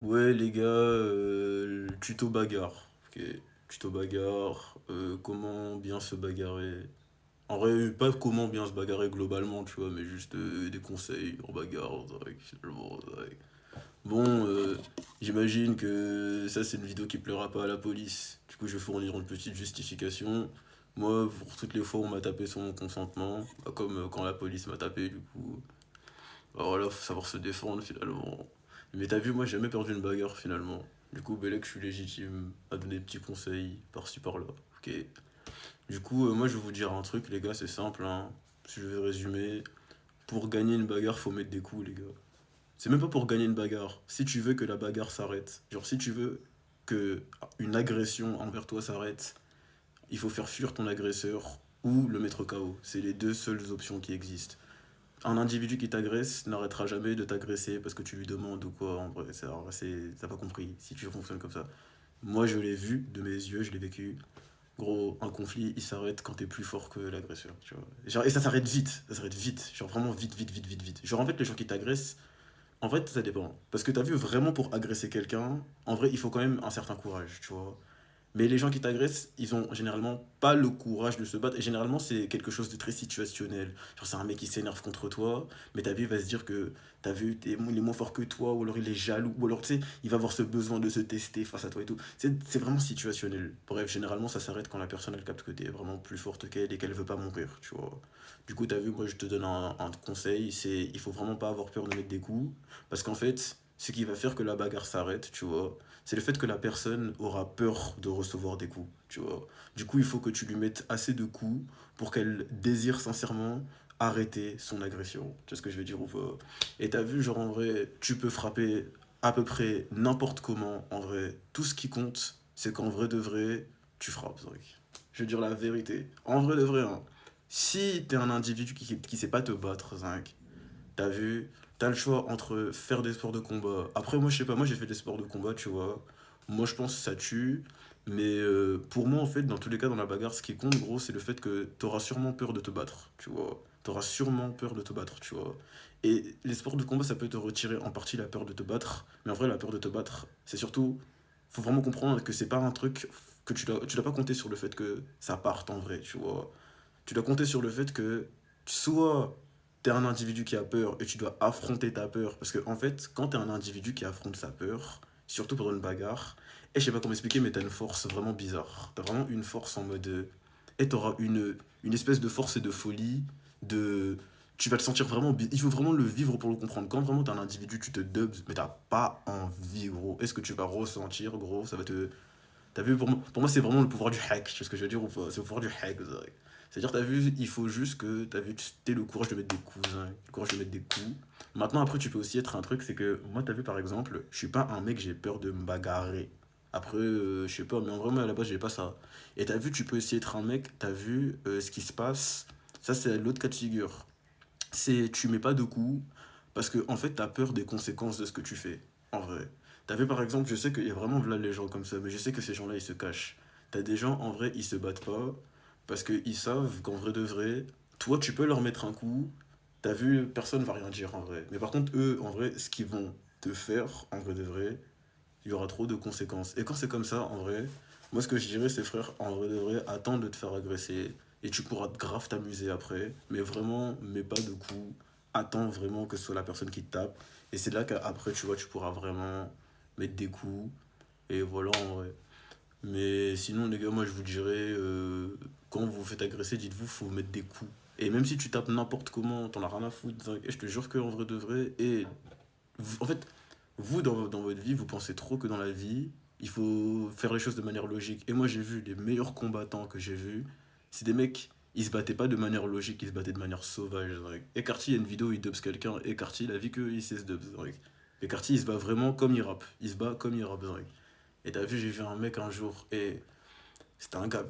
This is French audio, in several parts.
Ouais, les gars, le tuto bagarre. Ok, tuto bagarre, comment bien se bagarrer. En vrai, pas comment bien se bagarrer globalement, tu vois, mais juste des conseils en bagarre, c'est vrai, finalement, c'est vrai. Bon, j'imagine que ça, c'est une vidéo qui plaira pas à la police. Du coup, je vais fournir une petite justification. Moi, pour toutes les fois où on m'a tapé sans mon consentement, bah, comme quand la police m'a tapé, du coup, bah voilà, faut savoir se défendre finalement. Mais t'as vu, moi j'ai jamais perdu une bagarre finalement. Du coup, Belek, je suis légitime à donner des petits conseils par-ci par-là. Ok. Du coup, moi je vais vous dire un truc, les gars, c'est simple, hein. Si je vais résumer, pour gagner une bagarre, faut mettre des coups, les gars. C'est même pas pour gagner une bagarre. Si tu veux que la bagarre s'arrête, genre si tu veux que une agression envers toi s'arrête, il faut faire fuir ton agresseur ou le mettre KO. C'est les deux seules options qui existent. Un individu qui t'agresse n'arrêtera jamais de t'agresser parce que tu lui demandes ou quoi. En vrai, t'as pas compris si tu fonctionnes comme ça. Moi, je l'ai vu de mes yeux, je l'ai vécu. Gros, un conflit, il s'arrête quand t'es plus fort que l'agresseur, tu vois. Genre, et ça s'arrête vite. Genre, vraiment vite, vite, vite, vite, vite. Genre, en fait, les gens qui t'agressent, en fait, ça dépend. Parce que t'as vu, vraiment pour agresser quelqu'un, en vrai, il faut quand même un certain courage, tu vois. Mais les gens qui t'agressent, ils ont généralement pas le courage de se battre. Et généralement, c'est quelque chose de très situationnel. Genre, c'est un mec qui s'énerve contre toi, mais t'as vu, il va se dire que t'as vu, il est moins fort que toi, ou alors il est jaloux, ou alors tu sais, il va avoir ce besoin de se tester face à toi et tout. C'est vraiment situationnel. Bref, généralement, ça s'arrête quand la personne elle capte que t'es vraiment plus forte qu'elle et qu'elle veut pas mourir, tu vois. Du coup, t'as vu, moi je te donne un conseil, c'est il faut vraiment pas avoir peur de mettre des coups, parce qu'en fait, ce qui va faire que la bagarre s'arrête, tu vois, c'est le fait que la personne aura peur de recevoir des coups, tu vois. Du coup, il faut que tu lui mettes assez de coups pour qu'elle désire sincèrement arrêter son agression. Tu vois ce que je veux dire ou pas? Et t'as vu, genre en vrai, tu peux frapper à peu près n'importe comment, en vrai. Tout ce qui compte, c'est qu'en vrai de vrai, tu frappes, Zach. Je veux dire la vérité. En vrai de vrai, hein. Si t'es un individu qui sait pas te battre, Zach, t'as vu, t'as le choix entre faire des sports de combat. Après, moi, je sais pas, moi j'ai fait des sports de combat, tu vois. Moi, je pense que ça tue. Mais pour moi, en fait, dans tous les cas, dans la bagarre, ce qui compte, gros, c'est le fait que t'auras sûrement peur de te battre, tu vois. T'auras sûrement peur de te battre, tu vois. Et les sports de combat, ça peut te retirer en partie la peur de te battre. Mais en vrai, la peur de te battre, c'est surtout. Faut vraiment comprendre que c'est pas un truc que tu dois pas compter sur le fait que ça parte en vrai, tu vois. Tu dois compter sur le fait que soit tu es un individu qui a peur et tu dois affronter ta peur. Parce que, en fait, quand tu es un individu qui affronte sa peur, surtout pendant une bagarre, et je sais pas comment expliquer, mais tu as une force vraiment bizarre. Tu as vraiment une force en mode. Et tu auras une espèce de force et de folie, de. Tu vas te sentir vraiment. Il faut vraiment le vivre pour le comprendre. Quand vraiment t'es un individu, tu te dubs, mais t'as pas envie, gros. Est-ce que tu vas ressentir, gros? Ça va te. T'as vu, pour moi, c'est vraiment le pouvoir du hack. Tu vois ce que je veux dire ou pas? C'est le pouvoir du hack, ça. C'est-à-dire, t'as vu, il faut juste que t'as vu, t'aies le courage de mettre des coups, hein, le courage de mettre des coups. Maintenant, après, tu peux aussi être un truc, c'est que moi, t'as vu, par exemple, je suis pas un mec, j'ai peur de me bagarrer. Après, je sais pas, mais en vrai, moi, à la base, j'ai pas ça. Et t'as vu, tu peux aussi être un mec, t'as vu ce qui se passe. Ça, c'est l'autre cas de figure. C'est tu mets pas de coups parce que en fait t'as peur des conséquences de ce que tu fais en vrai. T'as vu par exemple, je sais qu'il y a vraiment là les gens comme ça, mais je sais que ces gens-là ils se cachent. T'as des gens en vrai ils se battent pas parce qu'ils savent qu'en vrai de vrai, toi tu peux leur mettre un coup, t'as vu personne va rien dire en vrai. Mais par contre eux en vrai ce qu'ils vont te faire en vrai de vrai, il y aura trop de conséquences. Et quand c'est comme ça, en vrai, moi ce que je dirais, c'est frère, en vrai de vrai, attends de te faire agresser. Et tu pourras grave t'amuser après. Mais vraiment, mets pas de coups. Attends vraiment que ce soit la personne qui te tape. Et c'est là qu'après, tu vois, tu pourras vraiment mettre des coups. Et voilà, en vrai. Mais sinon, les gars, moi je vous dirais, quand vous vous faites agresser, dites-vous, faut mettre des coups. Et même si tu tapes n'importe comment, t'en as rien à foutre. Et je te jure qu'en vrai de vrai, et en fait, vous, dans votre vie, vous pensez trop que dans la vie, il faut faire les choses de manière logique. Et moi, j'ai vu les meilleurs combattants que j'ai vus, c'est des mecs, ils se battaient pas de manière logique, ils se battaient de manière sauvage. Et Cartier, il y a une vidéo où il dubs quelqu'un, et Cartier, il a vu qu'il sait se dubs. Et Cartier, il se bat vraiment comme il rappe. Il se bat comme il rappe. Et t'as vu, j'ai vu un mec un jour, et c'était un gars,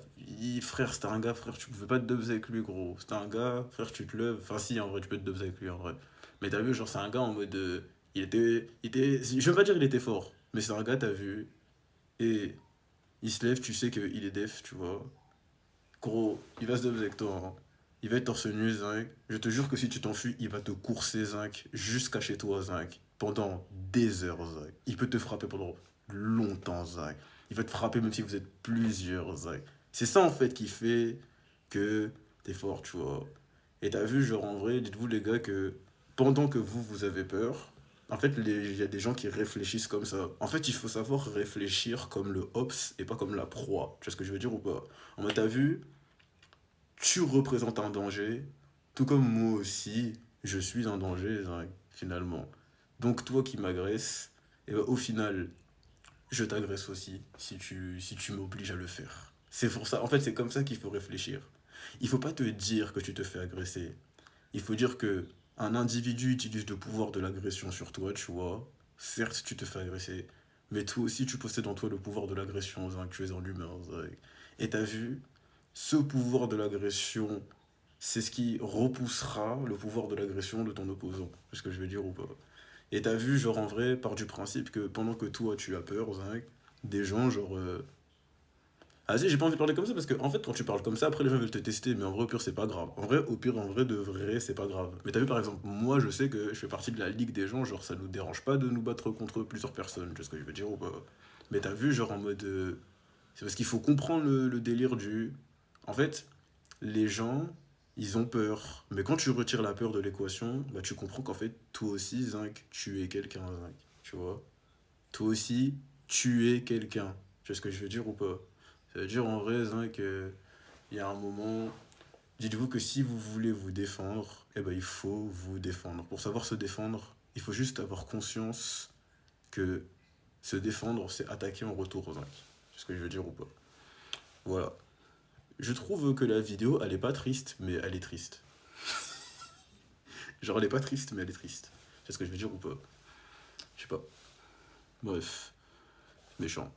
frère, c'était un gars, frère, tu pouvais pas te dubs avec lui, gros. C'était un gars, frère, tu te lèves. Enfin, si, en vrai, tu peux te dubs avec lui, en vrai. Mais t'as vu, genre, c'est un gars en mode. Je veux pas dire il était fort, mais c'est un gars, t'as vu, et il se lève, tu sais qu'il est def, tu vois. Gros, il va se dubs avec toi, hein. Il va être torse nu, zinc. Je te jure que si tu t'enfuis, il va te courser, zinc, jusqu'à chez toi, zinc. pendant des heures, Zach. Il peut te frapper pendant longtemps, Zach. Il va te frapper même si vous êtes plusieurs, Zach. C'est ça, en fait, qui fait que t'es fort, tu vois. Et t'as vu, genre, en vrai, dites-vous, les gars, que pendant que vous avez peur, en fait, il y a des gens qui réfléchissent comme ça. En fait, il faut savoir réfléchir comme le Hobbes et pas comme la proie. Tu vois ce que je veux dire ou pas? En mode, t'as vu, tu représentes un danger, tout comme moi aussi, je suis un danger, Zach, finalement. Donc, toi qui m'agresses, et ben, au final, je t'agresse aussi si tu m'obliges à le faire. C'est pour ça, en fait, c'est comme ça qu'il faut réfléchir. Il faut pas te dire que tu te fais agresser. Il faut dire que un individu utilise le pouvoir de l'agression sur toi, tu vois. Certes, tu te fais agresser, mais toi aussi, tu possèdes en toi le pouvoir de l'agression, Zach, tu es un humain, Zach. Et t'as vu, ce pouvoir de l'agression, c'est ce qui repoussera le pouvoir de l'agression de ton opposant. C'est ce que je veux dire ou pas? Et t'as vu, genre en vrai, part du principe que pendant que toi tu as peur, Zach, des gens, genre. Ah si, j'ai pas envie de parler comme ça parce que, en fait, quand tu parles comme ça, après les gens veulent te tester, mais en vrai, au pire, c'est pas grave. En vrai, au pire, en vrai, de vrai, c'est pas grave. Mais t'as vu, par exemple, moi, je sais que je fais partie de la ligue des gens, genre, ça nous dérange pas de nous battre contre plusieurs personnes, tu vois ce que je veux dire ou pas? Mais t'as vu, genre, en mode. C'est parce qu'il faut comprendre le délire du. En fait, les gens, ils ont peur. Mais quand tu retires la peur de l'équation, bah, tu comprends qu'en fait, toi aussi, Zinc, tu es quelqu'un, Zinc. Tu vois? Toi aussi, tu es quelqu'un. Tu vois ce que je veux dire ou pas? Ça veut dire en vrai, Zinc, il y a un moment, dites-vous que si vous voulez vous défendre, eh ben, il faut vous défendre. Pour savoir se défendre, il faut juste avoir conscience que se défendre, c'est attaquer en retour, Zinc. Tu vois ce que je veux dire ou pas? Voilà. Je trouve que la vidéo, elle est pas triste, mais elle est triste. Genre, elle est pas triste, mais elle est triste. C'est ce que je veux dire ou pas? Je sais pas. Bref, méchant.